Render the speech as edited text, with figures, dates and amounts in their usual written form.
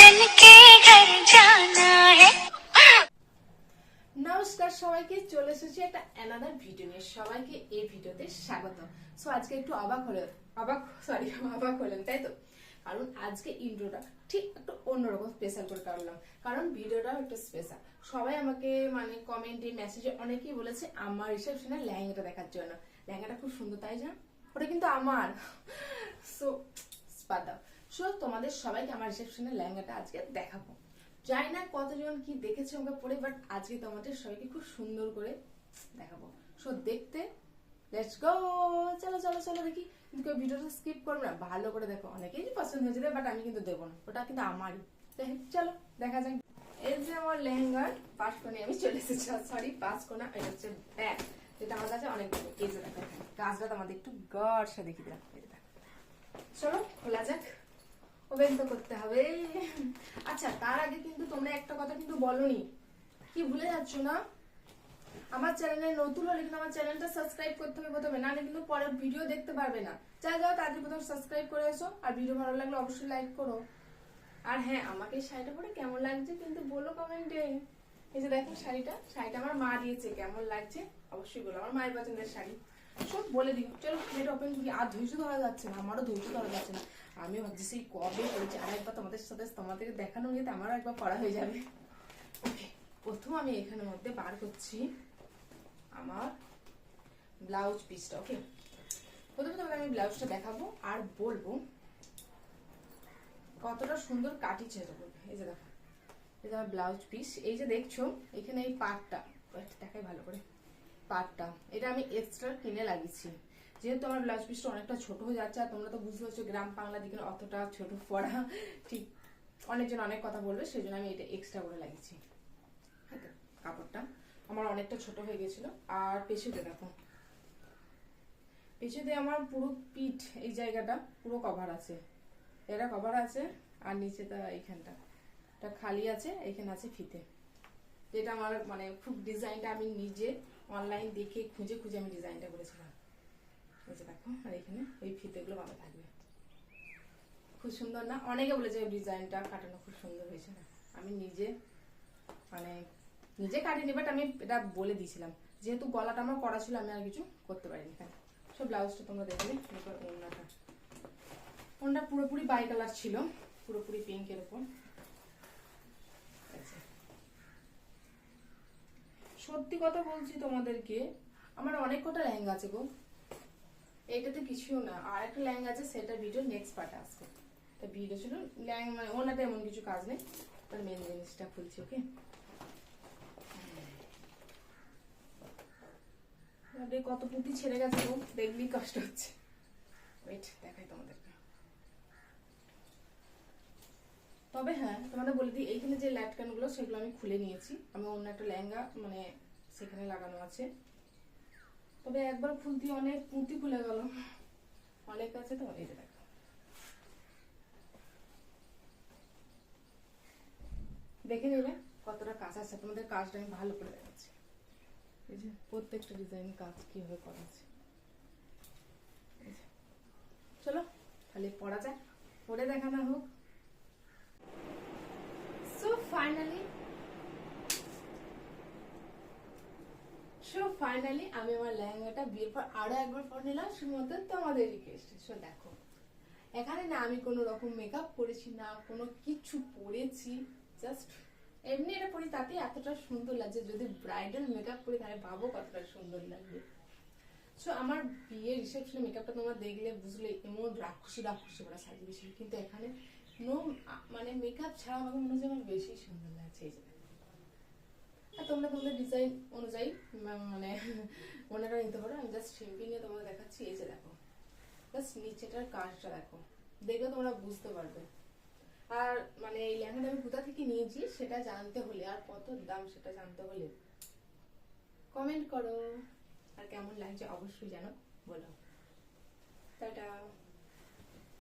जिनके घर जाना है। নমস্কার সবাইকে, চলে এসেছি একটা অ্যানাদার ভিডিও নিয়ে। সবাইকে এই ভিডিওতে স্বাগত। সো আজকে একটু অবাক হলেন তাই তো? কারণ আজকে ইন্ট্রোটা ঠিক একটু অন্যরকম স্পেশাল করে করলাম, কারণ ভিডিওটা একটু স্পেশাল। সবাই আমাকে মানে কমেন্টে মেসেজে অনেকেই বলেছে আমার রিসেপশনে লেহেঙ্গাটা দেখার জন্য। লেহেঙ্গাটা খুব সুন্দর তাই না? ওটা কিন্তু আমার। সো স্পাদা সো তোমাদের সবাইকে আমার রিসেপশনের লেহেঙ্গাটা আজকে দেখাবো। জানি না কতজন কি দেখেছে আমাকে পরে, বাট আজকে তোমাদের সবাইকে খুব সুন্দর করে দেখাবো। সো দেখতে লেটস গো, চলো চলো চলো দেখি। কিন্তু কেউ ভিডিওটা স্কিপ করবে না, ভালো করে দেখো। অনেকেই পছন্দ হয়ে যাবে, বাট আমি কিন্তু দেবো না, ওটা কিন্তু আমারই। চলো দেখা যাক। এই যে আমার লেহেঙ্গার পাঁচ কোণে আমি চলে এসেছি, সরি পাঁচ কোণা, এটা হচ্ছে ব্যাগ, যেটা আমার কাছে অনেক এই যে দেখা গাছটা আমাদের একটু গড়সা দেখি দিলাম। চলো খোলা যাক, ওভেন তো করতে হবে। আচ্ছা তার আগে কিন্তু তোমরা একটা কথা কিন্তু বলনি, কি ভুলে যাচ্ছ না? আমার চ্যানেলে নতুন হলে কিন্তু আমার চ্যানেলটা সাবস্ক্রাইব করতে হবে প্রথমে, না হলে কিন্তু পরের ভিডিও দেখতে পারবে না। যাও যাও তাড়াতাড়ি প্রথমে সাবস্ক্রাইব করে এসো, আর ভিডিও ভালো লাগলে অবশ্যই লাইক করো। আর হ্যাঁ, আমাকে এই শাড়িটা পরে কেমন লাগছে কিন্তু বলো কমেন্টে। এই যে দেখো শাড়িটা আমার মা দিয়েছে, কেমন লাগছে অবশ্যই বলো। আমার মায়ের পছন্দের শাড়ি, সব বলে দিই। চলো গেট ওপেন করি। আর ধৈর্য ধরা যাচ্ছে না, আমারও ধৈর্য ধরা যাচ্ছে না। আমি ভাবছি সেই কবে করেছি, আর একবার তোমাদের সাথে তোমাদেরকে দেখানো যেতে আমারও একবার পড়া হয়ে যাবে। প্রথম আমি এখানের মধ্যে বার করছি আমার ব্লাউজ পিসটা। ওকে, প্রথমে তোমাকে আমি ব্লাউজটা দেখাবো আর বলবো কতটা সুন্দর কাটিছে। এই যে দেখো, এই যে আমার ব্লাউজ পিস, এই যে দেখছো এখানে এই পার্টটা দেখাই ভালো করে। পার্টটা এটা আমি এক্সট্রা কিনে লাগিয়েছি, যেহেতু আমার ব্লাউজ পিসটা অনেকটা ছোট হয়ে যাচ্ছে। আর তোমরা তো বুঝতে পারছো গ্রাম বাংলা দিকে অতটা ছোট পড়া ঠিক, অনেকজন অনেক কথা বলবে, সেই জন্য আমি এটা এক্সট্রা করে লাগিয়েছি। কাপড়টা আমার অনেকটা ছোট হয়ে গেছিল। আর পেছুতে দেখো, পেছুতে আমার পুরো পিঠ এই জায়গাটা পুরো কভার আছে, এটা কভার আছে। আর নিচেটা এইখানটা খালি আছে, এখানে আছে ফিতে। যেটা আমার মানে খুব ডিজাইনটা আমি নিজে অনলাইন দেখে খুঁজে খুঁজে আমি ডিজাইনটা করেছিলাম। এই যে দেখো, আর এখানে ওই ফিতেগুলো ভালো থাকবে। খুব সুন্দর না? অনেকে বলেছে ডিজাইনটা কাটানো খুব সুন্দর হয়েছে। না আমি নিজে মানে নিজে কাটিনি, বাট আমি এটা বলে দিয়েছিলাম, যেহেতু গলাটা আমার করা ছিল আমি আর কিছু করতে পারিনি। হ্যাঁ, সব ব্লাউজটা তোমরা দেখবে। ওনাটা পুরোপুরি বাই কালার ছিল, পুরোপুরি পিঙ্কের উপর। সত্যি কথা বলছি তোমাদেরকে, আমার অনেক কটা লেহেঙ্গা আছে গো, এইটাতে কিছুও না। আর একটা লেহেঙ্গা আছে, সেটা ভিডিও নেক্সট পার্টে আসবে। তা ভিডিও ছিল লেহেঙ্গা মানে ওনাতে এমন কিছু কাজ নেই, তার মেন জিনিসটা খুলছি। ওকে, কত পুঁতি ছেড়ে গেছে গো, দেখলেই কষ্ট হচ্ছে। ওয়েট দেখাই তোমাদেরকে। তবে হ্যাঁ, তোমাদের বলে দিই, এইখানে যে ল্যাটকান গুলো সেগুলো আমি খুলে নিয়েছি। আমি অন্য একটা লেহেঙ্গা মানে সেখানে লাগানো আছে, তবে একবার খুলতে অনেক পুঁতি খুলে গেল, অনেক আছে তো। এই যে দেখো, দেখে নিলে কতটা কাজ আছে। তোমাদের কাজটা আমি ভালো করে দেখাচ্ছি। এই যে প্রত্যেকটা ডিজাইন কাজ কিভাবে করা আছে। চলো তাহলে পড়া যাক, পরে দেখানো হোক। সো ফাইনালি আমি আমার লেহেঙ্গাটা বিয়ের পর আরো একবার পরে নিলাম, শুধুমাত্র তোমাদের রিকোয়েস্টে। সো দেখো, এখানে না আমি কোনো রকম মেকআপ করেছি না, কোনো কিছু পরেছি, জাস্ট এমনি এটা পরি, তাতে এতটা সুন্দর লাগছে। যদি ব্রাইডাল মেকআপ করি তাহলে ভাবো কতটা সুন্দর লাগবে। সো আমার বিয়ের রিসেপশনে মেকআপটা তোমরা দেখলে বুঝলে এমন রাক্ষসী রাক্ষসী ওরা সাজিয়েছিল, কিন্তু এখানে নো মানে মেকআপ ছাড়া আমাকে মনে হচ্ছে আমার বেশি সুন্দর লাগছে। এই যে আর তোমরা তোমাদের ডিজাইন অনুযায়ী মানে ওনারা নিতে পারো। আমি জাস্ট সিম্পল নিয়ে তোমাদের দেখাচ্ছি। এই যে দেখো, জাস্ট নিচেটার কাজটা দেখো, দেখলে তোমরা বুঝতে পারবে। আর মানে এই লেহেঙ্গাটা আমি কোথা থেকে নিয়েছি সেটা জানতে হলে, আর কত দাম সেটা জানতে হলে কমেন্ট করো। আর কেমন লাগছে অবশ্যই জানো, বলো। টাটা।